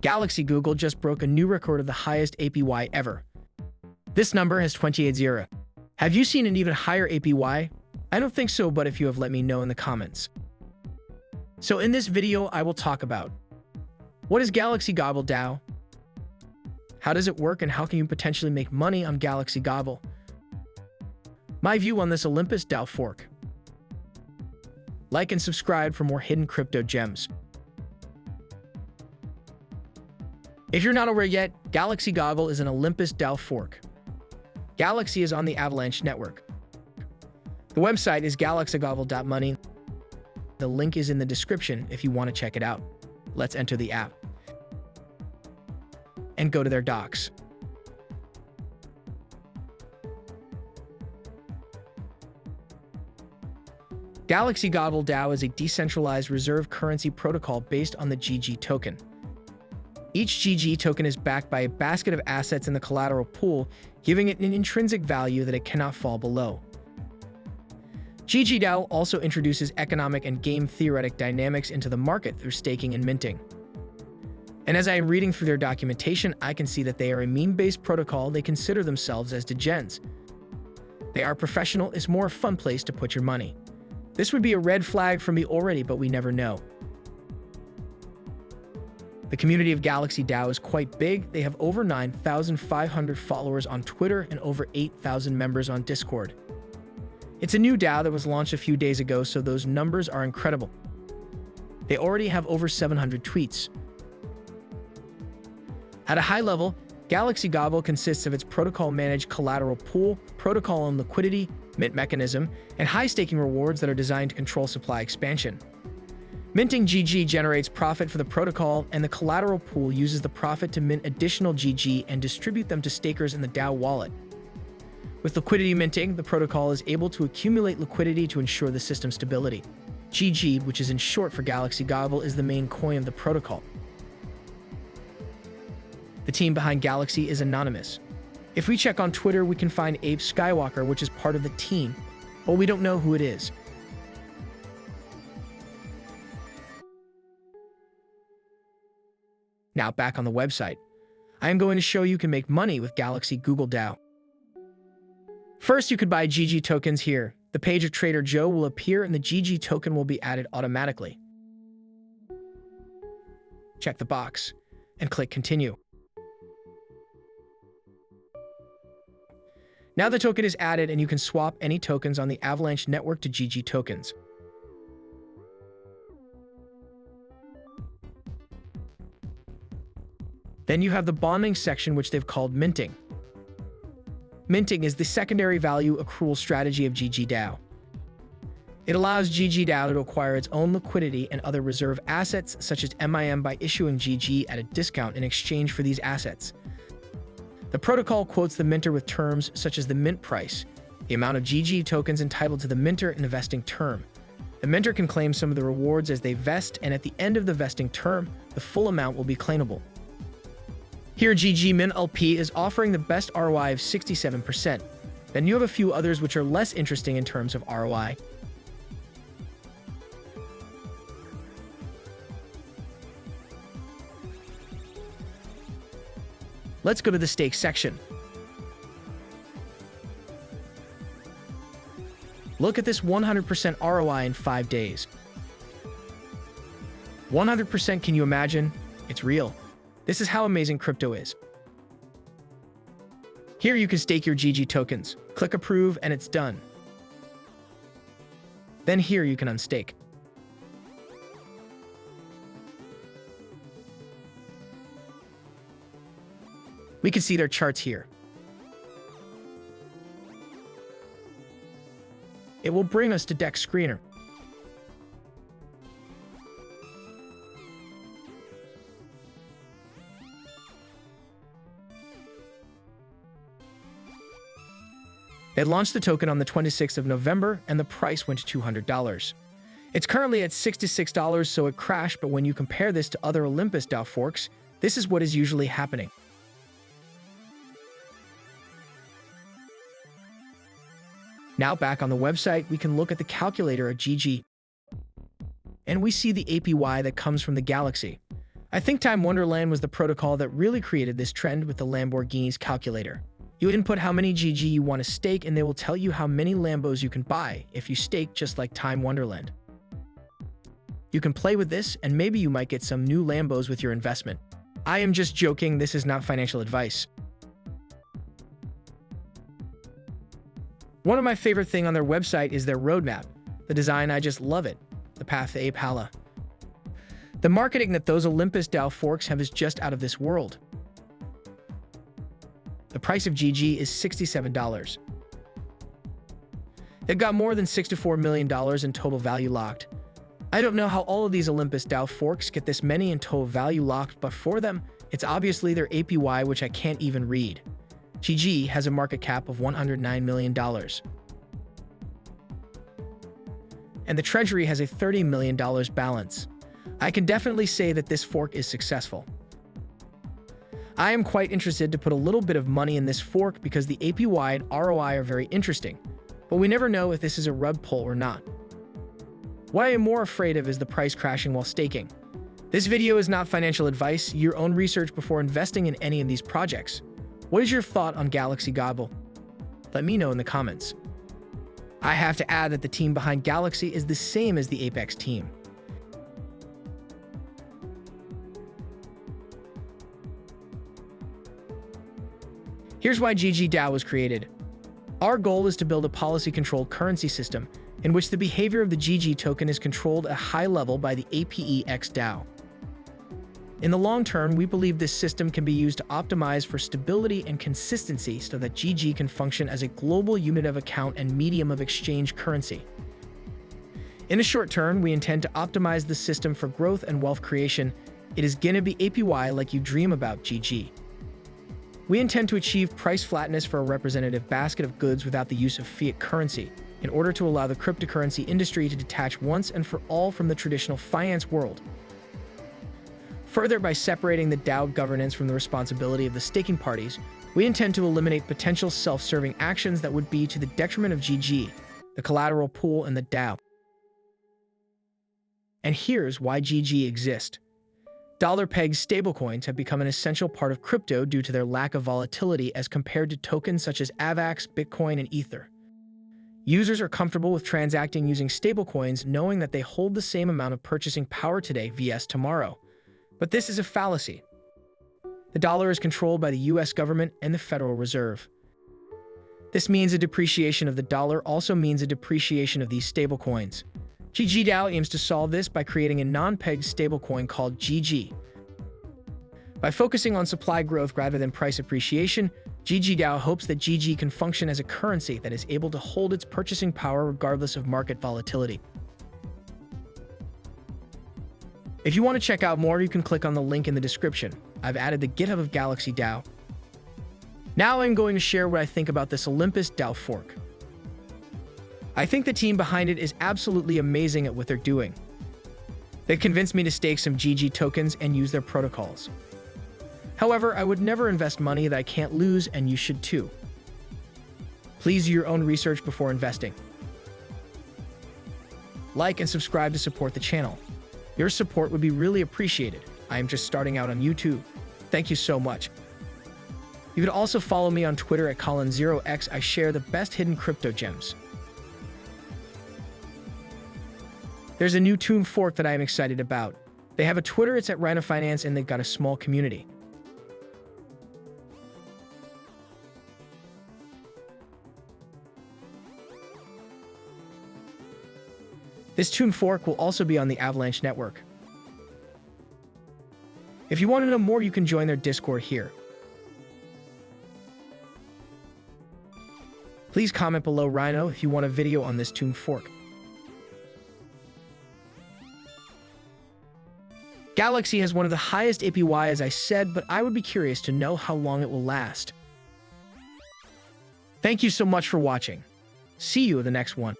Galaxy Goggle just broke a new record of the highest APY ever. This number has 28 zero. Have you seen an even higher APY? I don't think so, but if you have, let me know in the comments. So in this video, I will talk about what is Galaxy Goggle DAO? How does it work and how can you potentially make money on Galaxy Goggle? My view on this Olympus DAO fork. Like and subscribe for more hidden crypto gems. If you're not aware yet, Galaxy Goggle is an Olympus DAO fork. Galaxy is on the Avalanche network. The website is galaxygoggle.money. The link is in the description if you want to check it out. Let's enter the app and go to their docs. Galaxy Goggle DAO is a decentralized reserve currency protocol based on the GG token. Each GG token is backed by a basket of assets in the collateral pool, giving it an intrinsic value that it cannot fall below. GG DAO also introduces economic and game theoretic dynamics into the market through staking and minting. And as I am reading through their documentation, I can see that they are a meme-based protocol. They consider themselves as degens. They are professional. It's more a fun place to put your money. This would be a red flag for me already, but we never know. The community of Galaxy DAO is quite big. They have over 9,500 followers on Twitter and over 8,000 members on Discord. It's a new DAO that was launched a few days ago, so those numbers are incredible. They already have over 700 tweets. At a high level, Galaxy Goggle consists of its protocol-managed collateral pool, protocol and liquidity, mint mechanism, and high staking rewards that are designed to control supply expansion. Minting GG generates profit for the protocol, and the collateral pool uses the profit to mint additional GG and distribute them to stakers in the DAO wallet. With liquidity minting, the protocol is able to accumulate liquidity to ensure the system stability. GG, which is in short for Galaxy Goggle, is the main coin of the protocol. The team behind Galaxy is anonymous. If we check on Twitter, we can find Ape Skywalker, which is part of the team, but we don't know who it is. Now back on the website, I am going to show you can make money with Galaxy Goggle DAO. First, you could buy GG tokens here. The page of Trader Joe will appear and the GG token will be added automatically. Check the box and click Continue. Now the token is added and you can swap any tokens on the Avalanche network to GG tokens. Then you have the bonding section, which they've called minting. Minting is the secondary value accrual strategy of GG DAO. It allows GG DAO to acquire its own liquidity and other reserve assets, such as MIM, by issuing GG at a discount in exchange for these assets. The protocol quotes the minter with terms such as the mint price, the amount of GG tokens entitled to the minter in the vesting term. The minter can claim some of the rewards as they vest, and at the end of the vesting term, the full amount will be claimable. Here, GG Mint LP is offering the best ROI of 67%. Then you have a few others which are less interesting in terms of ROI. Let's go to the stake section. Look at this 100% ROI in 5 days. 100%, can you imagine? It's real. This is how amazing crypto is. Here you can stake your GG tokens. Click approve and it's done. Then here you can unstake. We can see their charts here. It will bring us to Dex Screener. They launched the token on the 26th of November, and the price went to $200. It's currently at $66, so it crashed, but when you compare this to other Olympus DAO forks, this is what is usually happening. Now back on the website, we can look at the calculator at GG. And we see the APY that comes from the Galaxy. I think Time Wonderland was the protocol that really created this trend with the Lamborghini's calculator. You input how many GG you want to stake, and they will tell you how many Lambos you can buy if you stake, just like Time Wonderland. You can play with this, and maybe you might get some new Lambos with your investment. I am just joking, this is not financial advice. One of my favorite things on their website is their roadmap. The design, I just love it. The path to APY. The marketing that those Olympus DAO forks have is just out of this world. The price of GG is $67. They've got more than $64 million in total value locked. I don't know how all of these Olympus DAO forks get this many in total value locked, but for them, it's obviously their APY, which I can't even read. GG has a market cap of $109 million. And the treasury has a $30 million balance. I can definitely say that this fork is successful. I am quite interested to put a little bit of money in this fork because the APY and ROI are very interesting, but we never know if this is a rug pull or not. What I am more afraid of is the price crashing while staking. This video is not financial advice, your own research before investing in any of these projects. What is your thought on Galaxy Goggle? Let me know in the comments. I have to add that the team behind Galaxy is the same as the APYS team. Here's why GG DAO was created. Our goal is to build a policy-controlled currency system in which the behavior of the GG token is controlled at a high level by the APYS DAO. In the long term, we believe this system can be used to optimize for stability and consistency so that GG can function as a global unit of account and medium of exchange currency. In the short term, we intend to optimize the system for growth and wealth creation. It is gonna be APY like you dream about, GG. We intend to achieve price flatness for a representative basket of goods without the use of fiat currency, in order to allow the cryptocurrency industry to detach once and for all from the traditional finance world. Further, by separating the DAO governance from the responsibility of the staking parties, we intend to eliminate potential self-serving actions that would be to the detriment of GG, the collateral pool, and the DAO. And here's why GG exists. Dollar-pegged stablecoins have become an essential part of crypto due to their lack of volatility as compared to tokens such as AVAX, Bitcoin, and Ether. Users are comfortable with transacting using stablecoins knowing that they hold the same amount of purchasing power today vs tomorrow. But this is a fallacy. The dollar is controlled by the US government and the Federal Reserve. This means a depreciation of the dollar also means a depreciation of these stablecoins. GG DAO aims to solve this by creating a non-pegged stablecoin called GG. By focusing on supply growth rather than price appreciation, GG DAO hopes that GG can function as a currency that is able to hold its purchasing power regardless of market volatility. If you want to check out more, you can click on the link in the description. I've added the GitHub of Galaxy DAO. Now I'm going to share what I think about this Olympus DAO fork. I think the team behind it is absolutely amazing at what they're doing. They convinced me to stake some GG tokens and use their protocols. However, I would never invest money that I can't lose, and you should too. Please do your own research before investing. Like and subscribe to support the channel. Your support would be really appreciated. I am just starting out on YouTube. Thank you so much. You can also follow me on Twitter at Colin0x. I share the best hidden crypto gems. There's a new Tune fork that I am excited about. They have a Twitter, it's at Rhino Finance, and they've got a small community. This Tune fork will also be on the Avalanche network. If you want to know more, you can join their Discord here. Please comment below, Rhino, if you want a video on this Tune fork. Galaxy has one of the highest APY, as I said, but I would be curious to know how long it will last. Thank you so much for watching. See you in the next one.